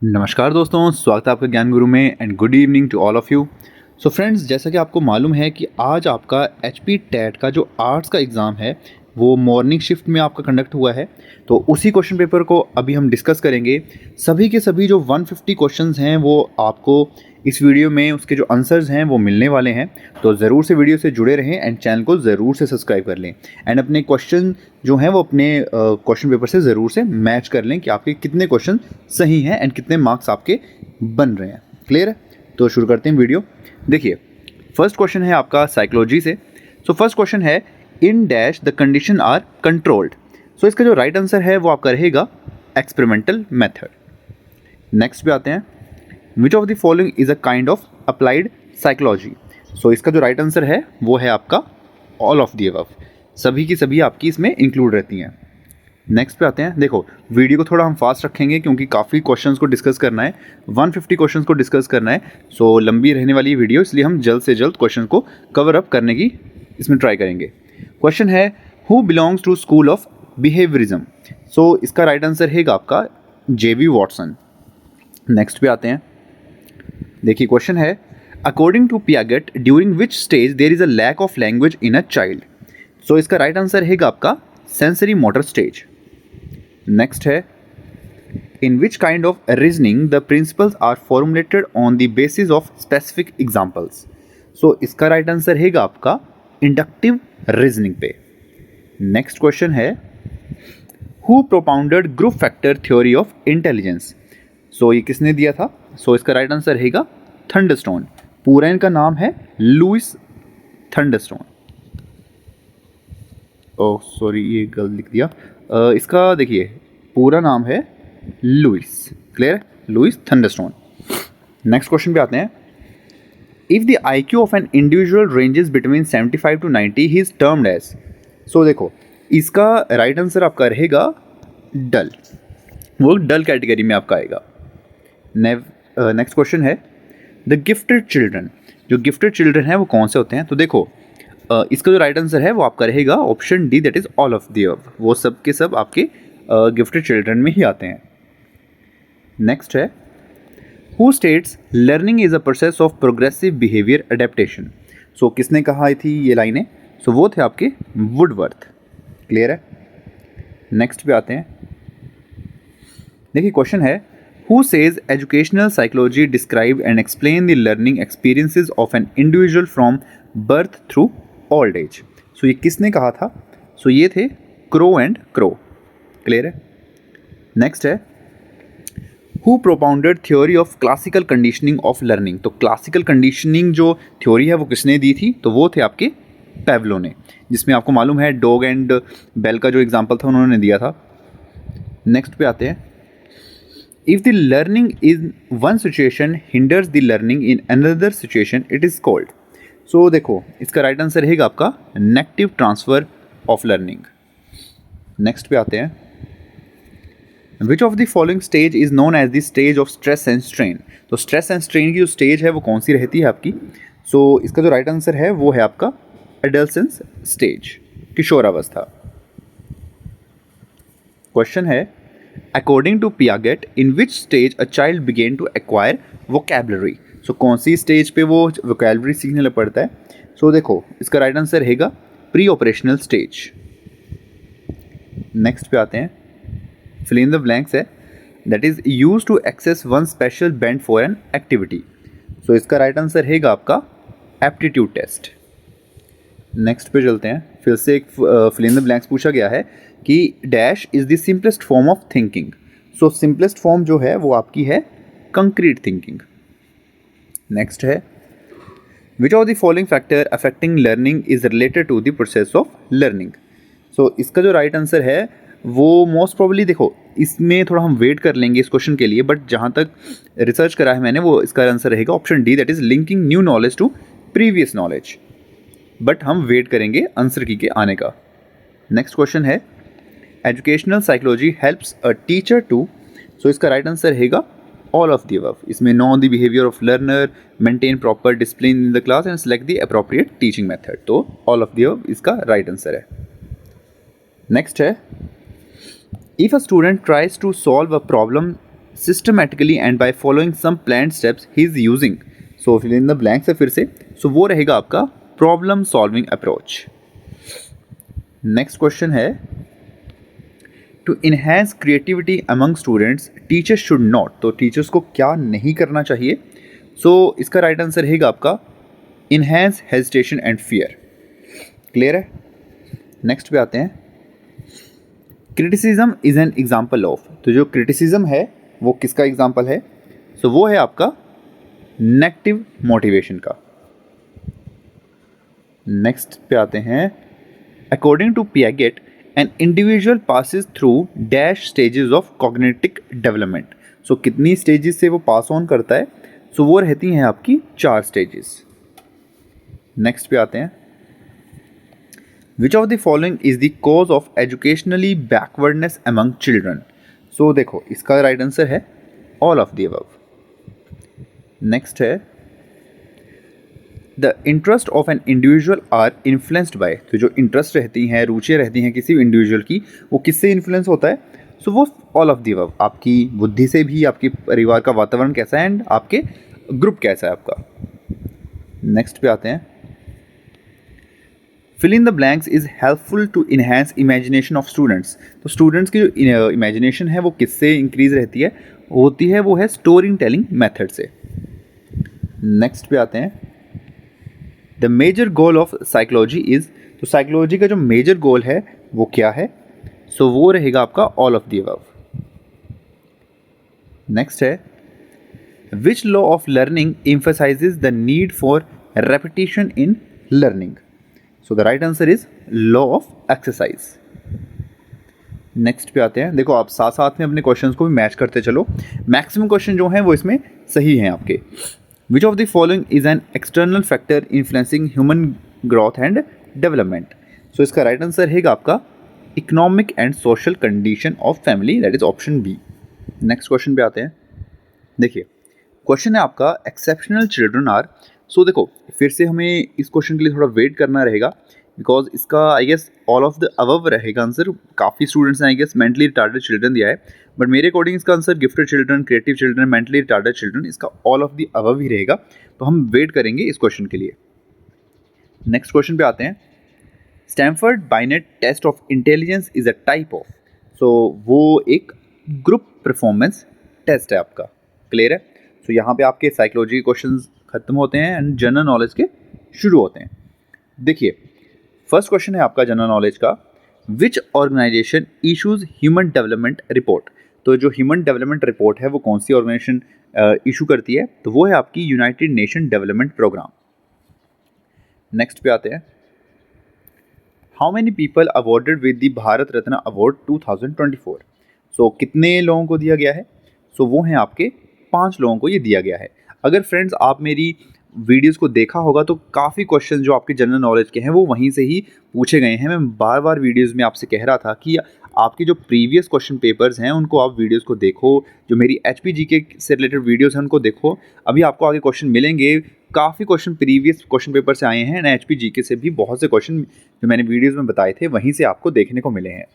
नमस्कार दोस्तों, स्वागत है आपका ज्ञान गुरु में and good evening to all of you. So friends, जैसा कि आपको मालूम है कि आज आपका एचपी टेट का जो आर्ट्स का एग्ज़ाम है वो मॉर्निंग शिफ्ट में आपका कंडक्ट हुआ है। तो उसी क्वेश्चन पेपर को अभी हम डिस्कस करेंगे। सभी के सभी जो 150 क्वेश्चंस हैं वो आपको इस वीडियो में उसके जो आंसर्स हैं वो मिलने वाले हैं। तो ज़रूर से वीडियो से जुड़े रहें एंड चैनल को ज़रूर से सब्सक्राइब कर लें एंड अपने क्वेश्चन जो हैं वो अपने क्वेश्चन पेपर से ज़रूर से मैच कर लें कि आपके कितने क्वेश्चन सही हैं एंड कितने मार्क्स आपके बन रहे हैं। क्लियर है? तो शुरू करते हैं वीडियो। देखिए, फर्स्ट क्वेश्चन है आपका साइकोलॉजी से। सो फर्स्ट क्वेश्चन है, in dash the condition are controlled. So इसका जो राइट आंसर है वो आपका रहेगा एक्सपेरिमेंटल मेथड। नेक्स्ट पे आते हैं, which of the following is a kind of applied psychology. So इसका जो राइट आंसर है वो है आपका ऑल ऑफ द अबव। सभी की सभी आपकी इसमें इंक्लूड रहती हैं। नेक्स्ट पे आते हैं। देखो, वीडियो को थोड़ा हम फास्ट रखेंगे क्योंकि काफ़ी क्वेश्चंस को डिस्कस करना है, 150 क्वेश्चंस को डिस्कस करना है। सो लंबी रहने वाली वीडियो, इसलिए हम जल्द से जल्द क्वेश्चन को कवर अप करने की इसमें ट्राई करेंगे। क्वेश्चन है, who belongs to school of behaviourism. So इसका राइट आंसर है आपका जेबी वॉटसन। नेक्स्ट पे आते हैं। देखिए, क्वेश्चन है, according to Piaget during which stage there is a lack of language in a child. So इसका राइट आंसर है आपका सेंसरी मोटर स्टेज। नेक्स्ट है, in which kind of reasoning the principles are formulated on the basis of specific examples. So इसका right answer है आपका inductive reasoning पे। Next question है, who propounded group factor theory of intelligence. So ये किसने दिया था? सो इसका राइट आंसर है थंडरस्टोन। पूरा इनका नाम है लुइस थंडरस्टोन। ओह सॉरी, ये गलत लिख दिया। इसका देखिए पूरा नाम है लुइस। क्लियर है? Louis Thurstone. नेक्स्ट क्वेश्चन पे आते हैं। If the IQ of an individual ranges between 75 to 90 he is termed as. So देखो, इसका राइट आंसर आपका रहेगा डल। वो डल कैटेगरी में आपका आएगा। नेक्स्ट क्वेश्चन है, द गिफ्टेड चिल्ड्रन। जो गिफ्टेड चिल्ड्रन है वो कौन से होते हैं? तो देखो, इसका जो राइट आंसर है वो आपका रहेगा option D, that is all of the above. वो सब के सब आपके गिफ्टेड चिल्ड्रन में ही आते हैं। नेक्स्ट है, who states learning is a process of progressive behaviour adaptation. So किसने कहा थी ये लाइनें? सो वो थे आपके वुडवर्थ। क्लियर है? नेक्स्ट पे आते हैं। देखिए, क्वेश्चन है, who says educational psychology describe and explain the learning experiences of an individual from birth through old age. So ये किसने कहा था? सो ये थे क्रो एंड क्रो। क्लियर है? नेक्स्ट है, who propounded theory of classical conditioning of learning. तो classical conditioning जो थ्योरी है वो किसने दी थी? तो वो थे आपके पेवलो ने, जिसमें आपको मालूम है डॉग एंड बेल का जो एग्जाम्पल था उन्होंने दिया था। नेक्स्ट पे आते हैं। If the learning in one situation hinders the learning in another situation it is called. So देखो, इसका राइट आंसर रहेगा आपका negative transfer of learning. Next पे आते हैं। Which of the following stage is known as the stage of stress and strain. तो stress and strain की जो स्टेज है वो कौन सी रहती है आपकी? सो इसका जो राइट आंसर है वो है आपका एडोलसेंस स्टेज, किशोरावस्था। क्वेश्चन है, according to Piaget in which stage a child begin to acquire vocabulary. So कौन सी स्टेज पे वो वोकैबुलरी सीखने लग पड़ता है? सो देखो, इसका राइट आंसर रहेगा प्री ऑपरेशनल स्टेज। नेक्स्ट पे आते हैं। फिल इन द ब्लैंक्स है, that is use to access one special band for an activity. So इसका राइट आंसर रहेगा आपका एप्टीट्यूड टेस्ट। नेक्स्ट पे चलते हैं। फिर से एक फिल इन द ब्लैंक्स पूछा गया है कि dash is the simplest form of thinking. So simplest form जो है वो आपकी है कंक्रीट थिंकिंग। नेक्स्ट है, which of the following factor affecting learning is related to the process of learning. So इसका जो राइट आंसर है वो मोस्ट प्रोबेबली, देखो इसमें थोड़ा हम वेट कर लेंगे इस क्वेश्चन के लिए, बट जहाँ तक रिसर्च करा है मैंने वो इसका आंसर रहेगा option D, that is linking new knowledge to previous knowledge. But हम वेट करेंगे आंसर की के आने का। नेक्स्ट क्वेश्चन है, educational psychology helps a teacher to. So इसका राइट आंसर रहेगा ऑल ऑफ द अबव। इसमें know the behaviour of learner, maintain proper discipline in the class and select the appropriate teaching method. तो all of the above इसका right answer है। Next है, if a student tries to solve a problem systematically and by following some planned steps he is using. So fill in the blanks है फिर से। So वो रहेगा आपका problem solving approach. Next question है, to enhance creativity among students teachers should not. तो teachers को क्या नहीं करना चाहिए? सो इसका राइट आंसर रहेगा आपका enhance hesitation and fear. Clear है? नेक्स्ट पे आते हैं, criticism is an example of. तो जो क्रिटिसिज्म है वो किसका एग्जाम्पल है? सो वो है आपका नेगेटिव मोटिवेशन का। नेक्स्ट पे आते हैं, according to Piaget an individual passes through dash stages of cognitive development. So कितनी स्टेजेस से वो पास ऑन करता है? सो वो रहती हैं आपकी 4 स्टेजेस। नेक्स्ट पे आते हैं, which of the following is the cause of educationally backwardness among children. So देखो इसका राइट आंसर है all of the above. Next है, the interest of an individual are influenced by. तो जो इंटरेस्ट रहती हैं, रुचियाँ रहती हैं किसी इंडिविजुअल की, वो किससे इन्फ्लुएंस होता है? सो वो ऑल ऑफ द अबव, आपकी बुद्धि से भी, आपके परिवार का वातावरण कैसा है एंड आपके ग्रुप कैसा है आपका। नेक्स्ट पे आते हैं, fill in the blanks is helpful to enhance imagination of students. तो स्टूडेंट्स की जो इमेजिनेशन है वो किससे इंक्रीज रहती है? वो है स्टोरी टेलिंग मेथड से। नेक्स्ट पे आते हैं, the major goal of psychology is. तो साइकोलॉजी का जो मेजर गोल है वो क्या है? सो वो रहेगा आपका all of the above. Next है, which law of learning emphasises the need for repetition in learning. So the right answer is law of exercise. Next पे आते हैं, देखो आप साथ साथ में अपने क्वेश्चंस को भी मैच करते चलो, मैक्सिमम क्वेश्चन जो हैं वो इसमें सही हैं आपके। Which of the following is an external factor influencing human growth and development. So इसका राइट आंसर रहेगा आपका economic and social condition of family, that is option B. Next question पे आते हैं, देखिए क्वेश्चन है आपका एक्सेप्शनल चिल्ड्रन आर। सो देखो फिर से हमें इस क्वेश्चन के लिए थोड़ा वेट करना रहेगा, बिकॉज इसका I guess all of the above रहेगा आंसर। काफ़ी स्टूडेंट्स ने I guess mentally retarded children दिया है, बट मेरे अकॉर्डिंग इसका answer gifted children, creative children, mentally retarded children, इसका ऑल ऑफ द अबव ही रहेगा। तो हम वेट करेंगे इस क्वेश्चन के लिए। नेक्स्ट क्वेश्चन पे आते हैं, Stanford Binet test of intelligence is a type of. So वो एक ग्रुप परफॉर्मेंस टेस्ट है आपका। क्लियर है? सो यहाँ पे आपके साइकोलॉजी के क्वेश्चन खत्म होते हैं एंड जनरल नॉलेज के शुरू होते हैं। देखिए फर्स्ट क्वेश्चन है आपका जनरल नॉलेज का, which organisation issues human development report. तो जो ह्यूमन डेवलपमेंट रिपोर्ट है वो कौन सी ऑर्गेनाइजेशन इशू करती है? तो वो है आपकी United Nation development programme. Next पे आते हैं, how many people awarded with the Bharat Ratna award 2024। So कितने लोगों को दिया गया है? सो वो हैं आपके 5 लोगों को ये दिया गया है। अगर फ्रेंड्स आप मेरी वीडियोस को देखा होगा तो काफ़ी क्वेश्चन जो आपके जनरल नॉलेज के हैं वो वहीं से ही पूछे गए हैं। मैं बार बार वीडियोस में आपसे कह रहा था कि आपके जो प्रीवियस क्वेश्चन पेपर्स हैं उनको आप वीडियोस को देखो, जो मेरी HPGK से रिलेटेड वीडियोस हैं उनको देखो। अभी आपको आगे क्वेश्चन मिलेंगे, काफ़ी क्वेश्चन प्रीवियस क्वेश्चन पेपर से आए हैं एंड HPGK से भी बहुत से क्वेश्चन जो मैंने वीडियोज़ में बताए थे वहीं से आपको देखने को मिले हैं।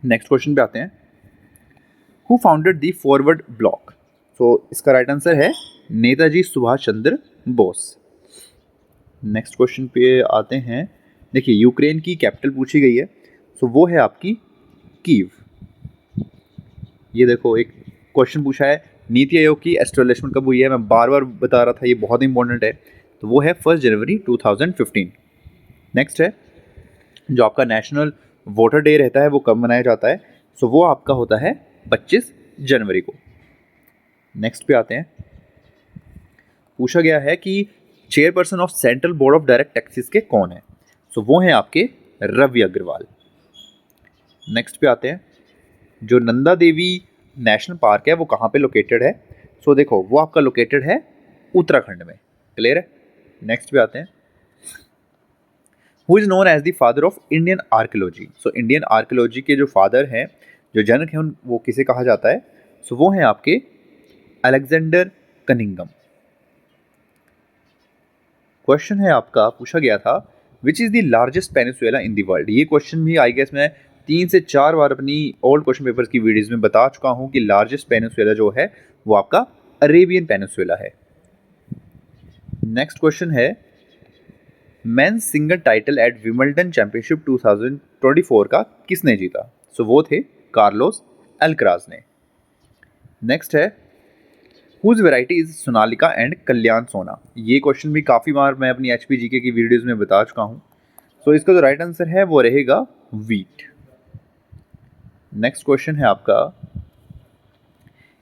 नेक्स्ट क्वेश्चन पे आते हैं, who founded the Forward Bloc. So इसका राइट आंसर है नेताजी सुभाष चंद्र बोस। नेक्स्ट क्वेश्चन पे आते हैं, देखिए यूक्रेन की कैपिटल पूछी गई है, सो वो है आपकी कीव। ये देखो एक क्वेश्चन पूछा है, नीति आयोग की एस्टेब्लिशमेंट कब हुई है? मैं बार बार बता रहा था, ये बहुत इंपॉर्टेंट है। तो वो है 1 जनवरी 2015। नेक्स्ट है, जो आपका नेशनल वोटर डे रहता है वो कब मनाया जाता है? सो वो आपका होता है 25 जनवरी को। नेक्स्ट पे आते हैं, पूछा गया है कि chairperson of central board of direct taxes के कौन है? सो वो हैं आपके रवि अग्रवाल। नेक्स्ट पे आते हैं, जो नंदा देवी नेशनल पार्क है वो कहाँ पे लोकेटेड है? सो देखो वो आपका लोकेटेड है उत्तराखंड में। क्लियर है? नेक्स्ट पे आते हैं, who is known as the father of Indian archaeology. So Indian archaeology के जो फादर हैं, जो जनक हैं, वो किसे कहा जाता है? सो वो हैं आपके अलेक्जेंडर कनिंगम। क्वेश्चन है आपका, पूछा गया था विच is the largest peninsula in the world. ये क्वेश्चन भी आई गेस मैं 3 से 4 बार अपनी ओल्ड क्वेश्चन पेपर्स की वीडियोस में बता चुका हूँ कि लार्जेस्ट पेनिनसुला जो है वो आपका अरेबियन पेनिनसुला है। नेक्स्ट क्वेश्चन है, men's single title at Wimbledon championship 2024 का किसने जीता? सो वो थे कार्लोस अल्कराज ने। नेक्स्ट है, whose variety is Sonalika and Kalyan Sona? ये क्वेश्चन भी काफ़ी बार मैं अपनी HPGK की वीडियोस में बता चुका हूँ। सो इसका जो राइट आंसर है वो रहेगा वीट। नेक्स्ट क्वेश्चन है आपका,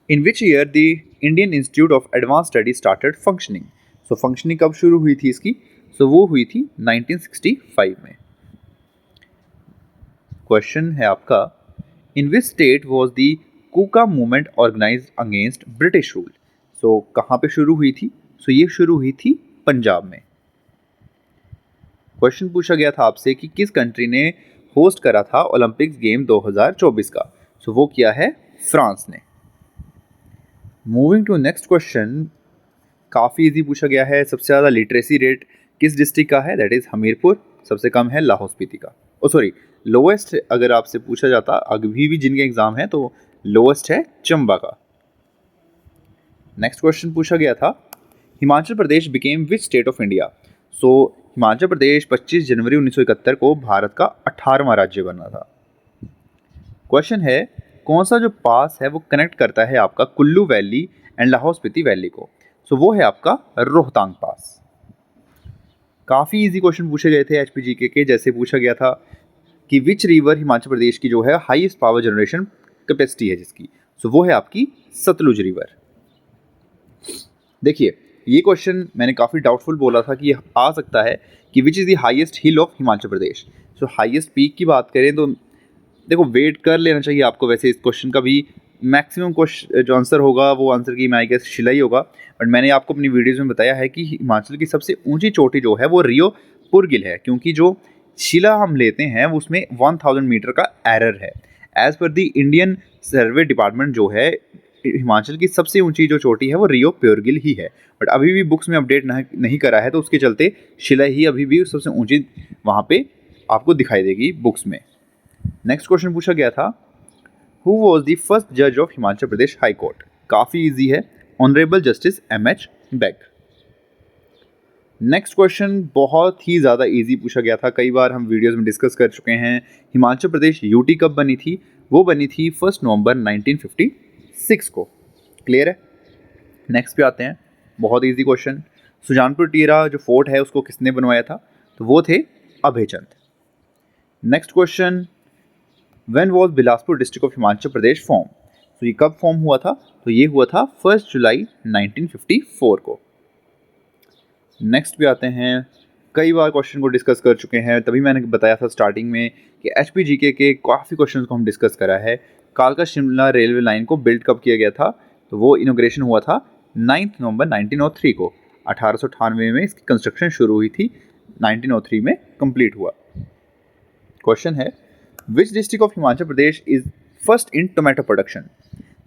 in which year the Indian Institute of advance study started functioning? So functioning कब शुरू हुई थी इसकी? सो वो हुई थी 1965 में। क्वेश्चन है आपका, in which state was the Kuka movement organised against British rule? So कहाँ पे शुरू हुई थी? सो ये शुरू हुई थी पंजाब में। क्वेश्चन पूछा गया था आपसे कि किस कंट्री ने होस्ट करा था ओलंपिक्स गेम 2024 का? सो वो किया है फ्रांस ने। मूविंग टू नेक्स्ट क्वेश्चन, काफ़ी इजी पूछा गया है। सबसे ज़्यादा लिटरेसी रेट किस डिस्ट्रिक्ट का है? That is Hamirpur. सबसे कम है लाहौल स्पीति का। सॉरी, लोएस्ट अगर आपसे पूछा जाता अभी भी जिनके एग्जाम है तो लोएस्ट है चंबा का। नेक्स्ट क्वेश्चन पूछा गया था, Himachal Pradesh became which state of India? So Himachal Pradesh 25 जनवरी 1971 को भारत का 18वां राज्य बना था। क्वेश्चन है, कौन सा जो पास है वो कनेक्ट करता है आपका Kullu valley and Lahaul Spiti valley को? सो वो है आपका रोहतांग पास। काफ़ी इजी क्वेश्चन पूछे गए थे HPGK के। जैसे पूछा गया था कि विच रिवर हिमाचल प्रदेश की जो है हाईएस्ट पावर जनरेशन कैपेसिटी है जिसकी? सो वो है आपकी सतलुज रिवर। देखिए, ये क्वेश्चन मैंने काफ़ी डाउटफुल बोला था कि आ सकता है कि विच is the highest hill of Himachal Pradesh. So highest peak की बात करें तो देखो, वेट कर लेना चाहिए आपको। वैसे इस क्वेश्चन का भी मैक्सिमम क्वेश्चन जो आंसर होगा वो आंसर की मैं आई गेस शिला ही होगा। बट मैंने आपको अपनी वीडियोज़ में बताया है कि हिमाचल की सबसे ऊंची चोटी जो है वो रियो पुरगिल है, क्योंकि जो शिला हम लेते हैं उसमें 1000 मीटर का एरर है। As per the Indian survey department जो है, हिमाचल की सबसे ऊंची जो चोटी है वो रियो प्योरगिल ही है। बट अभी भी बुक्स में अपडेट नहीं करा है, तो उसके चलते शिला ही अभी भी सबसे ऊंची वहाँ पे आपको दिखाई देगी बुक्स में। नेक्स्ट क्वेश्चन पूछा गया था, हु वॉज द फर्स्ट जज of Himachal Pradesh high court? काफ़ी ईजी है, honourable justice MH Beg. Next question बहुत ही ज़्यादा इजी पूछा गया था, कई बार हम वीडियोस में डिस्कस कर चुके हैं। हिमाचल प्रदेश UT कब बनी थी? वो बनी थी 1 नवंबर 1956 को। क्लियर है? नेक्स्ट पे आते हैं, बहुत इजी क्वेश्चन, सुजानपुर टीरा जो फोर्ट है उसको किसने बनवाया था? तो वो थे Abhaichand. Next question, when was Bilaspur district of Himachal Pradesh form? तो ये कब फॉर्म हुआ था? तो ये हुआ था 1 जुलाई 1954 को। नेक्स्ट पे आते हैं, कई बार क्वेश्चन को डिस्कस कर चुके हैं, तभी मैंने बताया था स्टार्टिंग में कि HPGK के काफ़ी क्वेश्चन को हम डिस्कस करा है। कालका शिमला रेलवे लाइन को बिल्ड कब किया गया था? तो वो इनोग्रेशन हुआ था 9 नवंबर 1903 को। 1898 में इसकी कंस्ट्रक्शन शुरू हुई थी, 1903 में कंप्लीट हुआ। क्वेश्चन है, which district of Himachal Pradesh is first in tomato production?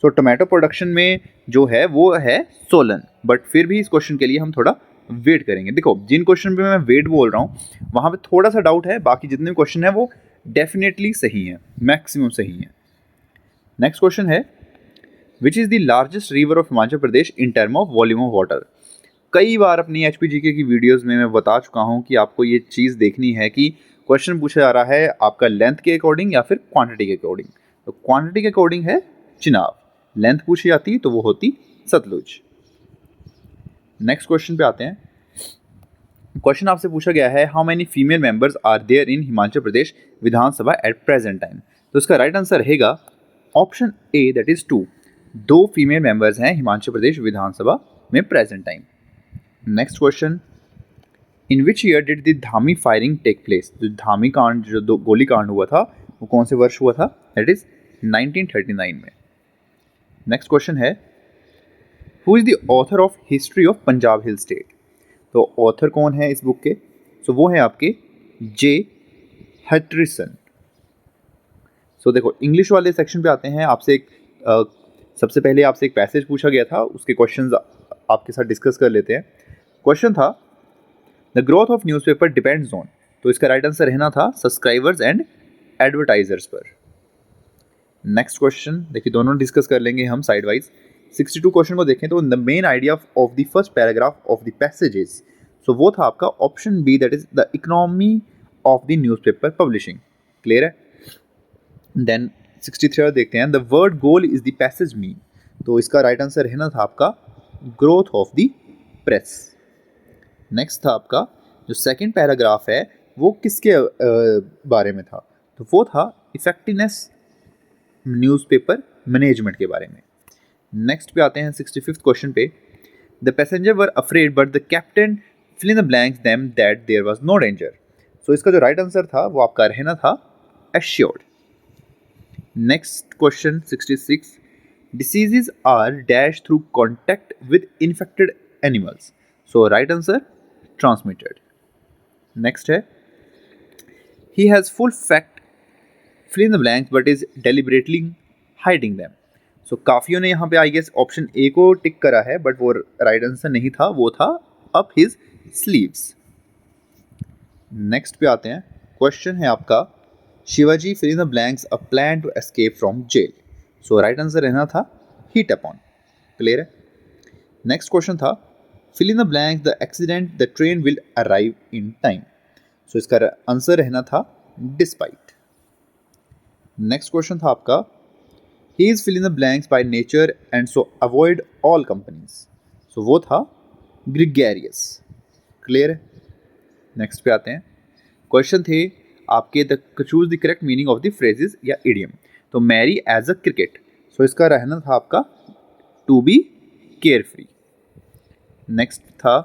So tomato production में जो है वो है सोलन, बट फिर भी इस क्वेश्चन के लिए हम थोड़ा वेट करेंगे। देखो, जिन क्वेश्चन पे मैं वेट बोल रहा हूँ वहाँ पे थोड़ा सा डाउट है, बाकी जितने भी क्वेश्चन है वो डेफिनेटली सही है, मैक्सिमम सही है। नेक्स्ट क्वेश्चन है, which is the largest river of Himachal Pradesh in term of volume of water? कई बार अपनी HPGK की वीडियोज़ में मैं बता चुका हूँ कि आपको ये चीज़ देखनी है कि क्वेश्चन पूछा जा रहा है आपका लेंथ के अकॉर्डिंग या फिर क्वांटिटी के अकॉर्डिंग। तो क्वांटिटी के अकॉर्डिंग है चिनाब, लेंथ पूछी जाती तो वो होती सतलुज। नेक्स्ट क्वेश्चन पे आते हैं। क्वेश्चन आपसे पूछा गया है, how many female members are there in Himachal Pradesh Vidhan Sabha at present time? तो इसका राइट आंसर रहेगा option A, that is 2। 2 female members हैं हिमाचल प्रदेश विधानसभा में present time. Next question, in which year did the Dhami firing take place? जो धामी कांड, जो गोली कांड हुआ था वो कौन से वर्ष हुआ था? दैट इज 1939 में। नेक्स्ट क्वेश्चन है, who is the author of history of Punjab hill state? तो ऑथर कौन है इस बुक के? सो वो है आपके J. हटरिसन। सो देखो, इंग्लिश वाले सेक्शन पे आते हैं। आपसे एक सबसे पहले आपसे एक पैसेज पूछा गया था, उसके क्वेश्चंस आपके साथ डिस्कस कर लेते हैं। क्वेश्चन था, the growth of newspaper depends on, तो इसका राइट आंसर रहना था सब्सक्राइबर्स एंड एडवर्टाइजर्स पर। नेक्स्ट क्वेश्चन देखिए, दोनों डिस्कस कर लेंगे हम साइड वाइज। 62 क्वेश्चन को देखें तो the main idea of the first paragraph of the passages, so वो था आपका option B, that is the economy of the newspaper publishing. Clear है। देन 63 देखते हैं, the word goal is the passage mean, तो इसका राइट आंसर है ना था आपका growth of the press. Next था आपका जो सेकंड पैराग्राफ है वो किसके बारे में था, तो वो था इफेक्टिवनेस न्यूज़पेपर मैनेजमेंट के बारे में। नेक्स्ट पे आते हैं 65th क्वेश्चन पे, the passenger were afraid but the captain fill in the blanks them that there was no danger, so इसका जो राइट आंसर था वो आपका रहना था assured. Next question 66, diseases are dash through contact with infected animals, so right answer transmitted. Next है, he has full fact fill in the blanks but is deliberately hiding them, so काफियों ने यहाँ पे I guess option A को टिक करा है but वो right answer नहीं था, वो था up his sleeves। नेक्स्ट पे आते हैं, क्वेश्चन है आपका Shivaji fill in the blanks a plan to escape from jail, so right answer रहना था heat upon। क्लियर है। नेक्स्ट क्वेश्चन था fill in the blanks the accident the train will arrive in time, so इसका answer रहना था despite। Next question था आपका ही is fill in the blanks by nature and so avoid all companies, so वो था gregarious. Clear है। Next पे आते हैं, क्वेश्चन थे आपके the choose the correct meaning of the phrases या इडियम, तो merry as a cricket, so इसका रहना था आपका to be care free. Next था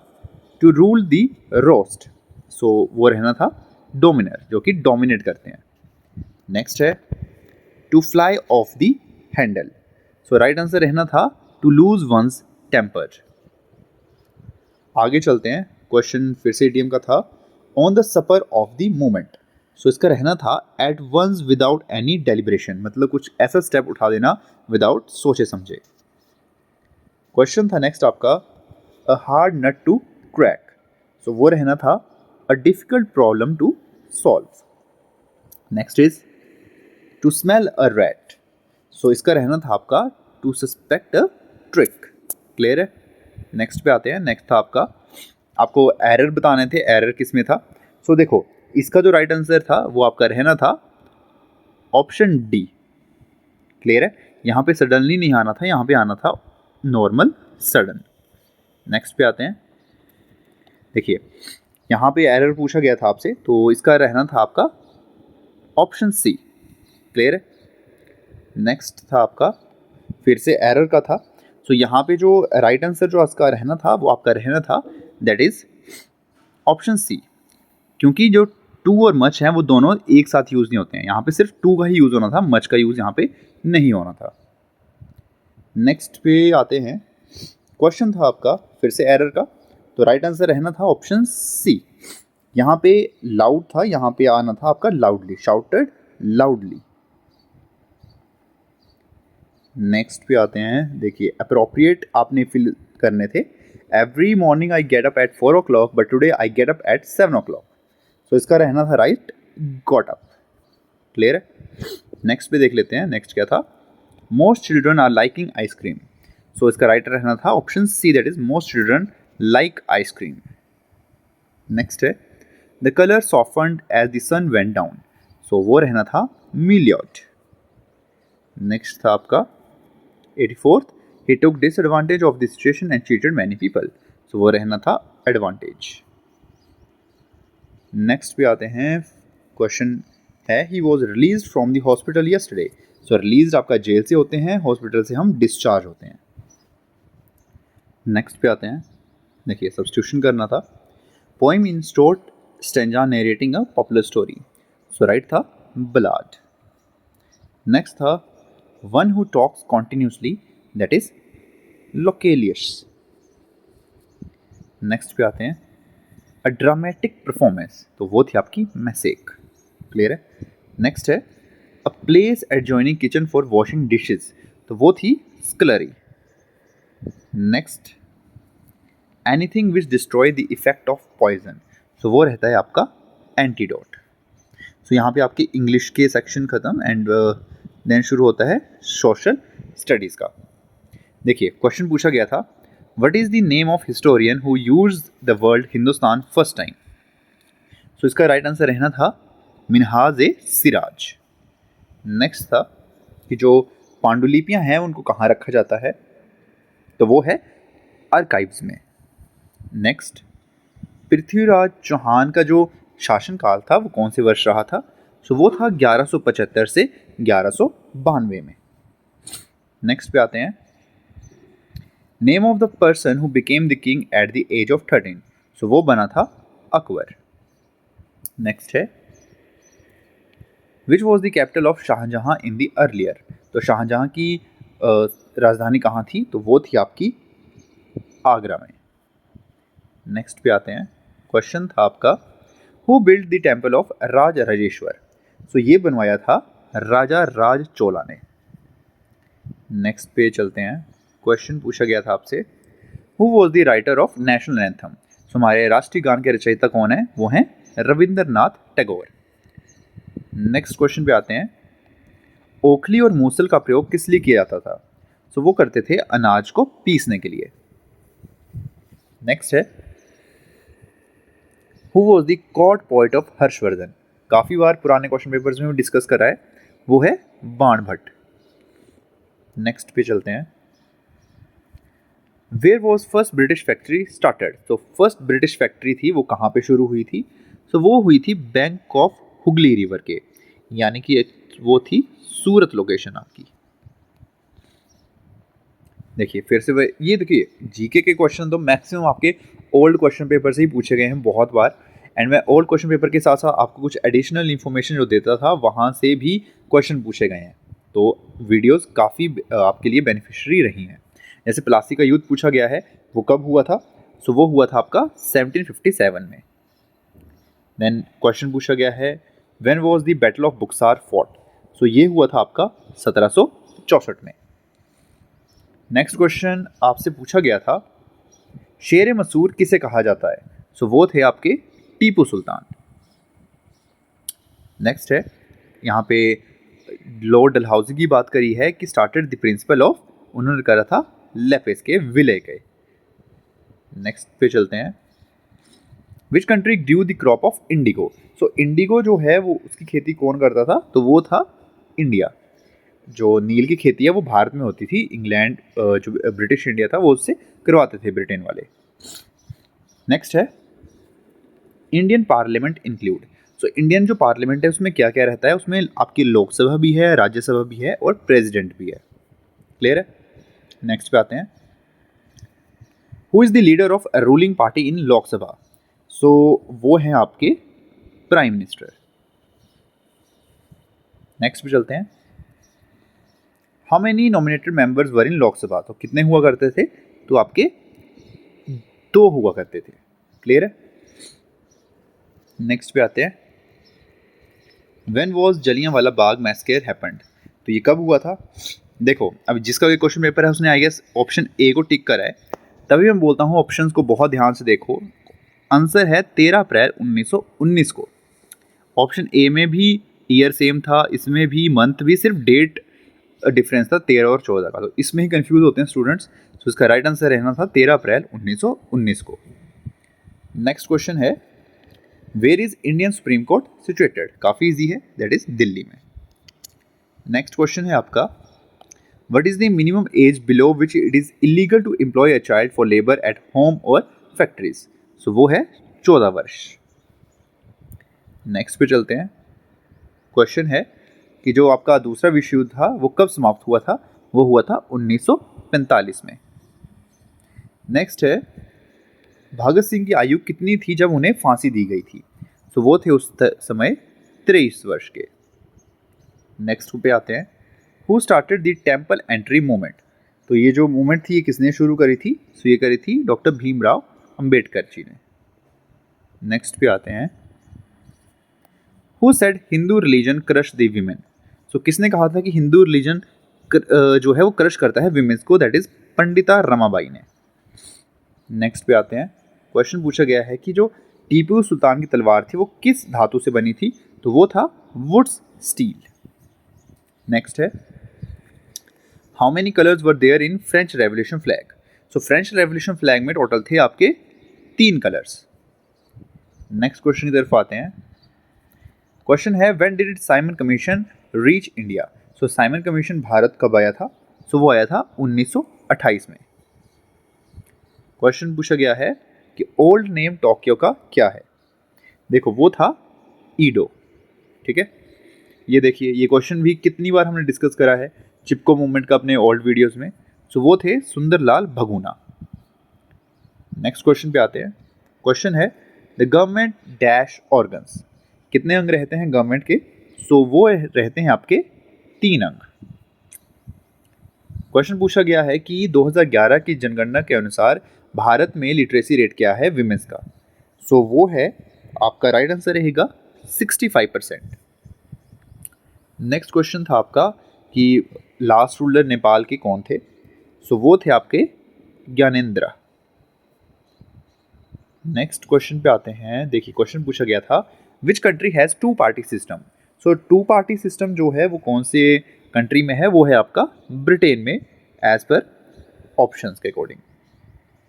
to rule the roast, so वो रहना था डोमिनर, जो कि डोमिनेट करते हैं। नेक्स्ट है to fly off the handle, so right answer रहना था टू लूज वंस टेम्पर। आगे चलते हैं, क्वेश्चन फिर से इडियम का था on the spur of the moment, so इसका रहना था at once without any deliberation, मतलब कुछ ऐसा स्टेप उठा देना विदाउट सोचे समझे। क्वेश्चन था नेक्स्ट आपका a hard nut to crack, so वो रहना था a difficult problem to solve. Next is to smell a rat, so इसका रहना था आपका to suspect a trick. Clear है। नेक्स्ट पे आते हैं, नेक्स्ट था आपका आपको एरर बताने थे, एरर किस में था, सो देखो इसका जो राइट आंसर था वो आपका रहना था ऑप्शन डी। क्लियर है। यहाँ पे सडनली नहीं आना था, यहाँ पे आना था नॉर्मल सडन। नेक्स्ट पे आते हैं, देखिए यहाँ पे एरर पूछा गया था आपसे, तो इसका रहना था आपका ऑप्शन सी। क्लियर है। नेक्स्ट था आपका फिर से एरर का था, सो यहाँ पे जो राइट आंसर जो इसका रहना था वो आपका रहना था दैट इज ऑप्शन सी, क्योंकि जो टू और मच हैं वो दोनों एक साथ यूज़ नहीं होते हैं, यहाँ पे सिर्फ टू का ही यूज़ होना था, मच का यूज़ यहाँ पे नहीं होना था। नेक्स्ट पे आते हैं, क्वेश्चन था आपका फिर से एरर का, तो राइट आंसर रहना था ऑप्शन सी। यहाँ पे लाउड था, यहाँ पे आना था आपका लाउडली, शाउटेड लाउडली। नेक्स्ट पे आते हैं, देखिए अप्रोप्रिएट आपने फिल करने थे, every morning I get up at 4 o'clock but today I get up at 7 o'clock, so इसका रहना था राइट गॉट अप। क्लियर है। नेक्स्ट पे देख लेते हैं, नेक्स्ट क्या था, most children are liking ice cream, so इसका राइट रहना था option C, that is most children like ice cream. Next है the colour softened as the sun went down, so वो रहना था मिलियट। नेक्स्ट था आपका 84th, he took disadvantage of the situation and cheated many people, so वो रहना था advantage। Next पे आते हैं, क्वेश्चन है he was released from the hospital yesterday, so released आपका जेल से होते हैं, हॉस्पिटल से हम डिस्चार्ज होते हैं। नेक्स्ट पे आते हैं, देखिए सब्स्टिट्यूशन करना था, poem in short stanza narrating a popular story, so right था बलाड। नेक्स्ट था one who talks continuously, that is loquacious. Next पे आते हैं, अ ड्रामेटिक परफॉर्मेंस, तो वो थी आपकी मैसेक। क्लियर है। नेक्स्ट है a place adjoining kitchen for washing dishes, तो वो थी scullery. Next anything which destroy the effect of poison, तो वो रहता है आपका एंटीडोट। सो यहाँ पे आपकी इंग्लिश के सेक्शन ख़त्म एंड देन शुरू होता है सोशल स्टडीज़ का। देखिए क्वेश्चन पूछा गया था, what is the name of historian who used the word Hindustan first time. So इसका राइट आंसर रहना था मिन्हाज ए सिराज। नेक्स्ट था कि जो पांडुलिपियां हैं उनको कहाँ रखा जाता है, तो वो है आर्काइव्स में। नेक्स्ट, पृथ्वीराज चौहान का जो शासनकाल था वो कौन से वर्ष रहा था, सो वो था 1175 से 1192 में। नेक्स्ट पे आते हैं, name of the person who became the king at the age of 13, so वो बना था अकबर। नेक्स्ट है, which was the capital of Shah Jahan in the earlier, तो शाहजहां की राजधानी कहाँ थी, तो वो थी आपकी आगरा में। नेक्स्ट पे आते हैं, क्वेश्चन था आपका, who build the temple of Raj Rajeshwar, so ये बनवाया था राजा राज चोला ने। नेक्स्ट पे चलते हैं, क्वेश्चन पूछा गया था आपसे, who was the writer of national anthem, so हमारे राष्ट्रीय गान के रचयिता कौन है, वो हैं रविंद्रनाथ टैगोर। नेक्स्ट क्वेश्चन पे आते हैं, ओखली और मूसल का प्रयोग किस लिए किया जाता था, सो वो करते थे अनाज को पीसने के लिए। नेक्स्ट है, who was the court poet of Harshvardhan, काफ़ी बार पुराने क्वेश्चन पेपर्स में डिस्कस करा है, वो है बाण भट्ट। नेक्स्ट पे चलते हैं, where was first British factory started, तो फर्स्ट ब्रिटिश फैक्ट्री थी वो कहाँ पे शुरू हुई थी, सो वो हुई थी बैंक ऑफ हुगली रिवर के, यानी कि वो थी सूरत लोकेशन आपकी। देखिए फिर से ये देखिए जीके के क्वेश्चन तो मैक्सिमम आपके ओल्ड क्वेश्चन पेपर से ही पूछे गए हैं बहुत बार, एंड मैं ओल्ड क्वेश्चन पेपर के साथ साथ आपको कुछ एडिशनल इन्फॉर्मेशन जो देता था वहाँ से भी क्वेश्चन पूछे गए हैं, तो वीडियोस काफ़ी आपके लिए बेनिफिशियरी रही हैं। जैसे प्लासी का युद्ध पूछा गया है, वो कब हुआ था, सो वो हुआ था आपका 1757 में। देन क्वेश्चन पूछा गया है, when was the battle of Buxar fought, so ये हुआ था आपका 1764 में। नेक्स्ट क्वेश्चन आपसे पूछा गया था, शेर मसूर किसे कहा जाता है, सो वो थे आपके टीपू सुल्तान। नेक्स्ट है, यहाँ पे लॉर्ड डलहौजी की बात करी है कि स्टार्टेड द प्रिंसिपल ऑफ, उन्होंने करा था लेपिस के विलय के। नेक्स्ट पे चलते हैं, which country due the crop of Indigo, so Indigo जो है वो उसकी खेती कौन करता था, तो वो था इंडिया। जो नील की खेती है वो भारत में होती थी, इंग्लैंड जो ब्रिटिश इंडिया था वो उससे करवाते थे ब्रिटेन वाले। नेक्स्ट है, Indian parliament include, so Indian जो पार्लियामेंट है उसमें क्या क्या रहता है, उसमें आपकी लोकसभा भी है, राज्यसभा भी है और प्रेसिडेंट भी है। क्लियर है। नेक्स्ट पे आते हैं, who is the leader of ruling party in Lok Sabha, so वो हैं आपके प्राइम मिनिस्टर। नेक्स्ट पे चलते हैं, how many nominated members were in Lok Sabha, तो कितने हुआ करते थे, तो आपके 2 हुआ करते थे। क्लियर है। नेक्स्ट पे आते हैं, when was Jallianwala Bagh massacre happened, तो ये कब हुआ था। देखो अब जिसका भी क्वेश्चन पेपर है उसने आई गेस ऑप्शन ए को टिक करा है, तभी मैं बोलता हूँ ऑप्शंस को बहुत ध्यान से देखो। आंसर है 13 अप्रैल 1919 को। ऑप्शन ए में भी ईयर सेम था, इसमें भी मंथ भी, सिर्फ डेट डिफरेंस था 13 और 14 का, तो इसमें ही कंफ्यूज होते हैं स्टूडेंट्स। तो इसका राइट आंसर रहना था 13 अप्रैल 1919 को। नेक्स्ट क्वेश्चन है, where is Indian supreme court situated, काफ़ी इजी है, दैट इज दिल्ली में। नेक्स्ट क्वेश्चन है आपका, what is the minimum age below which it is illegal to employ a child for labour at home और factories, so वो है 14 वर्ष। Next पे चलते हैं, क्वेश्चन है कि जो आपका दूसरा विश्व युद्ध था वो कब समाप्त हुआ था, वो हुआ था 1945 में। नेक्स्ट है, भगत सिंह की आयु कितनी थी जब उन्हें फांसी दी गई थी, सो वो थे उस समय 23 वर्ष के। नेक्स्ट पे आते हैं, who started the temple entry movement, तो ये जो मूवमेंट थी ये किसने शुरू करी थी, सो ये करी थी डॉक्टर भीमराव अंबेडकर जी ने। नेक्स्ट पे आते हैं, who said Hindu religion crush the women, so किसने कहा था कि हिंदू रिलीजन जो है वो क्रश करता है विमेंस को, दैट इज पंडिता रमाबाई ने। नेक्स्ट पे आते हैं, क्वेश्चन पूछा गया है कि जो टीपू सुल्तान की तलवार थी वो किस धातु से बनी थी, तो वो था वुड्स स्टील। नेक्स्ट है, how many colours were there in French revolution flag. So French revolution flag में टोटल थे आपके 3 कलर्स। नेक्स्ट क्वेश्चन की तरफ आते हैं। क्वेश्चन है, when did Simon commission reach India. So Simon commission Bharat कब आया था? सो वो आया था 1928 में। क्वेश्चन पूछा गया है कि ओल्ड नेम टोक्यो का क्या है? देखो वो था ईडो। ठीक है, ये देखिए, ये क्वेश्चन भी कितनी बार हमने डिस्कस करा है चिपको मूवमेंट का अपने ओल्ड वीडियोस में। सो वो थे सुंदरलाल भगुना। नेक्स्ट क्वेश्चन पे आते हैं। क्वेश्चन है, द गवर्नमेंट डैश ऑर्गन्स। कितने अंग रहते हैं गवर्नमेंट के? सो वो रहते हैं आपके 3 अंग। क्वेश्चन पूछा गया है कि 2011 की जनगणना के अनुसार भारत में लिटरेसी रेट क्या है विमेंस का? सो वो है, आपका राइट आंसर रहेगा 65%। नेक्स्ट क्वेश्चन था आपका कि लास्ट रूलर नेपाल के कौन थे? सो वो थे आपके ज्ञानेंद्र। नेक्स्ट क्वेश्चन पे आते हैं। देखिए क्वेश्चन पूछा गया था, which country has 2 party system. So 2 party system जो है वो कौन से कंट्री में है? वो है आपका ब्रिटेन में, एज पर ऑप्शंस के अकॉर्डिंग।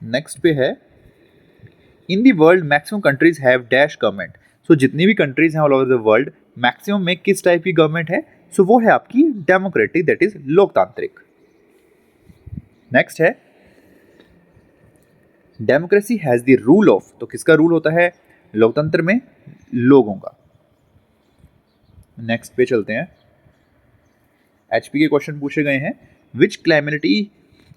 नेक्स्ट पे है, in the world maximum countries have dash government. So जितनी भी कंट्रीज हैं all over the world, maximum में किस टाइप की गवर्नमेंट है? सो वो है आपकी डेमोक्रेटिक, दैट इज लोकतांत्रिक। नेक्स्ट है, democracy has the rule of. तो किसका रूल होता है लोकतंत्र में? लोगों का। नेक्स्ट पे चलते हैं। एचपी के क्वेश्चन पूछे गए हैं, विच क्लाइमेटी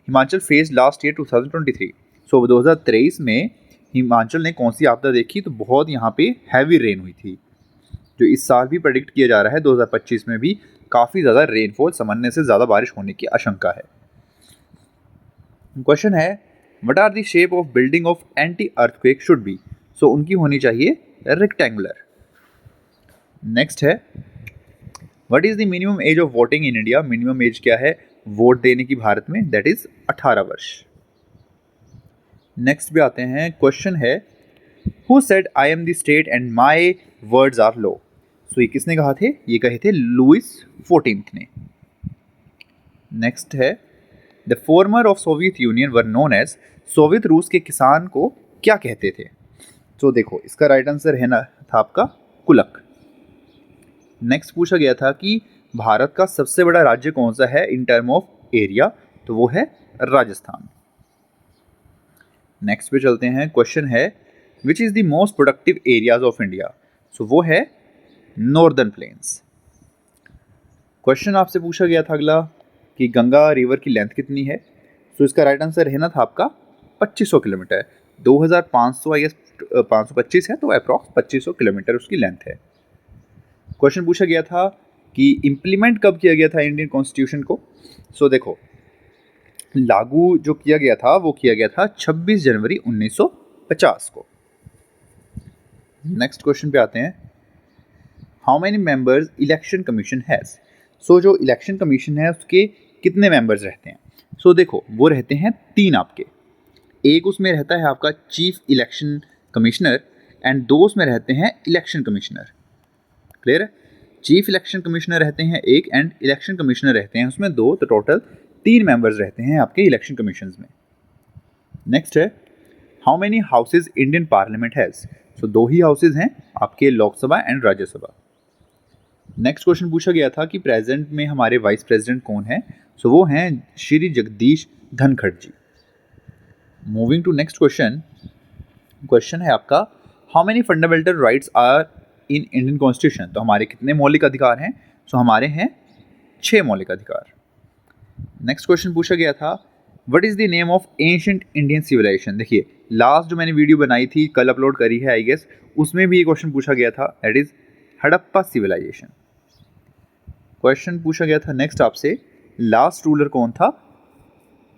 हिमाचल फेस लास्ट ईयर 2023। सो 2023 में हिमाचल ने कौन सी आपदा देखी? तो बहुत यहाँ पे हैवी रेन हुई थी, जो इस साल भी प्रेडिक्ट किया जा रहा है 2025 में भी काफ़ी ज़्यादा रेनफॉल, सामान्य से ज़्यादा बारिश होने की आशंका है। क्वेश्चन है, what are the shape of building of anti earthquake should be. So उनकी होनी चाहिए रेक्टेंगुलर। नेक्स्ट है, what is the minimum age of voting in India. Minimum age क्या है वोट देने की भारत में? दैट इज 18 वर्ष। नेक्स्ट पे आते हैं। क्वेश्चन है, who said I am the state and my words are law. So ये किसने कहा थे? ये कहे थे लुइस 14 ने। नेक्स्ट है, the farmer of Soviet Union were known as. Soviet रूस के किसान को क्या कहते थे? तो देखो इसका राइट आंसर है ना था आपका कुलक। नेक्स्ट पूछा गया था कि भारत का सबसे बड़ा राज्य कौन सा है इन टर्म ऑफ एरिया? तो वो है राजस्थान। नेक्स्ट पे चलते हैं। क्वेश्चन है, which is the most productive areas of India. So वो है नॉर्दर्न प्लेन्स। क्वेश्चन आपसे पूछा गया था अगला कि गंगा रिवर की लेंथ कितनी है? सो इसका राइट आंसर है ना था आपका 2500 किलोमीटर। 2500 आई गेस 525 है, तो अप्रॉक्स 2500 किलोमीटर उसकी लेंथ है। क्वेश्चन पूछा गया था कि इम्प्लीमेंट कब किया गया था इंडियन कॉन्स्टिट्यूशन को? सो देखो लागू जो किया गया था वो किया गया था 26 जनवरी 1950 को। नेक्स्ट क्वेश्चन पे आते हैं। How many members election commission has. So जो इलेक्शन कमीशन है उसके कितने मेंबर्स रहते हैं? सो देखो वो रहते हैं 3 आपके। एक उसमें रहता है आपका चीफ इलेक्शन कमिश्नर एंड 2 उसमें रहते हैं इलेक्शन कमिश्नर। क्लियर है? चीफ इलेक्शन कमिश्नर रहते हैं एक एंड इलेक्शन कमिश्नर रहते हैं उसमें 2, तो टोटल 3 मेंबर्स रहते हैं आपके इलेक्शन कमीशन में। नेक्स्ट है, how many houses Indian parliament has. So 2 he houses हैं आपके, Lok Sabha and Rajya Sabha. Next question पूछा गया था कि प्रेजेंट में हमारे वाइस प्रेसिडेंट कौन है? सो वो हैं Shri Jagdeep Dhankhar ji. Moving to next question. Question है आपका, how many fundamental rights are in Indian constitution. तो हमारे कितने मौलिक अधिकार हैं? सो हमारे हैं 6 मौलिक अधिकार। नेक्स्ट क्वेश्चन पूछा गया था, what is the name of ancient Indian civilisation. देखिए लास्ट जो मैंने वीडियो बनाई थी, कल अपलोड करी है आई गेस, उसमें भी ये क्वेश्चन पूछा गया था, that is Harappa civilisation. Question पूछा गया था नेक्स्ट आपसे, लास्ट रूलर कौन था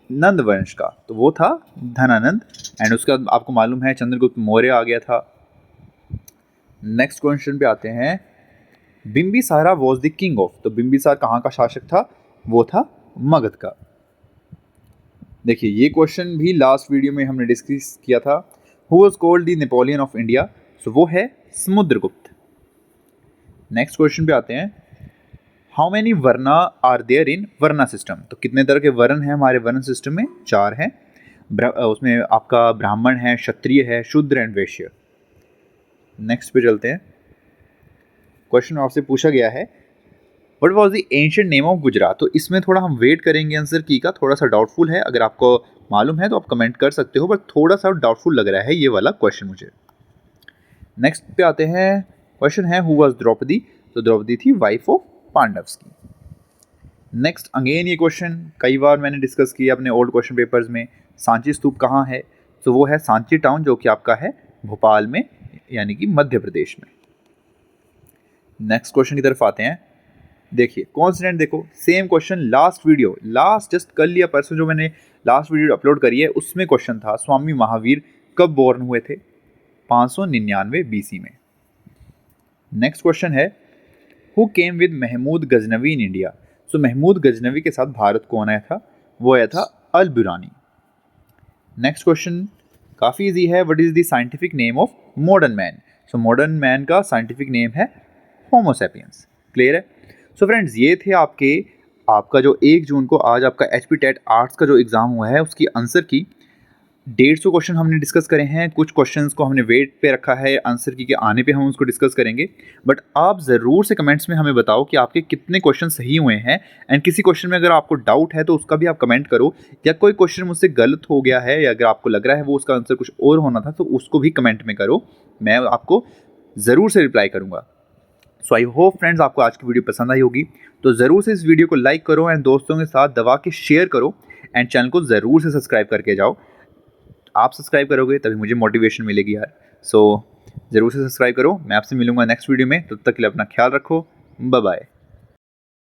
नंद वंश का? तो वो था धनानंद एंड उसका आपको मालूम है चंद्रगुप्त मौर्य आ गया था। नेक्स्ट क्वेश्चन पे आते हैं, बिंबिसारा वॉज द किंग ऑफ। तो बिंबिसार कहाँ का शासक था? वो था मगध का। देखिए ये क्वेश्चन भी लास्ट वीडियो में हमने डिस्कस किया था, who was called the Napoleon of India. So वो है समुद्रगुप्त। नेक्स्ट क्वेश्चन पे आते हैं, how many varna are there in varna system. तो कितने तरह के वर्ण हैं हमारे वर्ण सिस्टम में? 4 हैं। उसमें आपका ब्राह्मण है, क्षत्रिय है, शूद्र एंड वैश्य। नेक्स्ट पे चलते हैं। क्वेश्चन आपसे पूछा गया है, what was the ancient name of Gujarat. तो इसमें थोड़ा हम वेट करेंगे आंसर की का, थोड़ा सा डाउटफुल है। अगर आपको मालूम है तो आप कमेंट कर सकते हो, बट थोड़ा सा डाउटफुल लग रहा है ये वाला क्वेश्चन मुझे। नेक्स्ट पे आते हैं, क्वेश्चन है हु वाज द्रौपदी। तो द्रौपदी थी वाइफ ऑफ पांडव्स की। नेक्स्ट अगेन ये क्वेश्चन कई बार मैंने डिस्कस किया अपने ओल्ड क्वेश्चन पेपर्स में, सांची स्तूप कहाँ है? तो वो है सांची टाउन, जो कि आपका है भोपाल में, यानी कि मध्य प्रदेश में। नेक्स्ट क्वेश्चन की तरफ आते हैं। देखिए कॉन्स्टेंट, देखो सेम क्वेश्चन लास्ट जस्ट कल या परसों जो मैंने लास्ट वीडियो अपलोड करी है उसमें क्वेश्चन था, स्वामी महावीर कब बोर्न हुए थे? 599 BC में। नेक्स्ट क्वेश्चन है, who came with Mahmud Ghaznavi in India. So Mahmud Ghaznavi के साथ भारत कौन आया था? वो आया था अल बुरानी। नेक्स्ट क्वेश्चन काफ़ी इजी है, what is the scientific name of modern man. So modern man का साइंटिफिक नेम है होमो सैपियंस। क्लियर है? सो फ्रेंड्स ये थे आपका जो 1 जून को आज आपका HP टेट आर्ट्स का जो एग्ज़ाम हुआ है उसकी आंसर की 150 क्वेश्चन हमने डिस्कस करे हैं। कुछ क्वेश्चंस को हमने वेट पे रखा है, आंसर की के आने पे हम उसको डिस्कस करेंगे। बट आप ज़रूर से कमेंट्स में हमें बताओ कि आपके कितने क्वेश्चन सही हुए हैं, एंड किसी क्वेश्चन में अगर आपको डाउट है तो उसका भी आप कमेंट करो, या कोई क्वेश्चन मुझसे गलत हो गया है या अगर आपको लग रहा है वो उसका आंसर कुछ और होना था तो उसको भी कमेंट में करो, मैं आपको ज़रूर से रिप्लाई करूँगा। सो आई होप फ्रेंड्स आपको आज की वीडियो पसंद आई होगी, तो ज़रूर से इस वीडियो को लाइक करो एंड दोस्तों के साथ दबा के शेयर करो, एंड चैनल को ज़रूर से सब्सक्राइब करके जाओ। आप सब्सक्राइब करोगे तभी मुझे मोटिवेशन मिलेगी यार। सो ज़रूर से सब्सक्राइब करो। मैं आपसे मिलूंगा नेक्स्ट वीडियो में, तब तक के लिए अपना ख्याल रखो। Bye bye.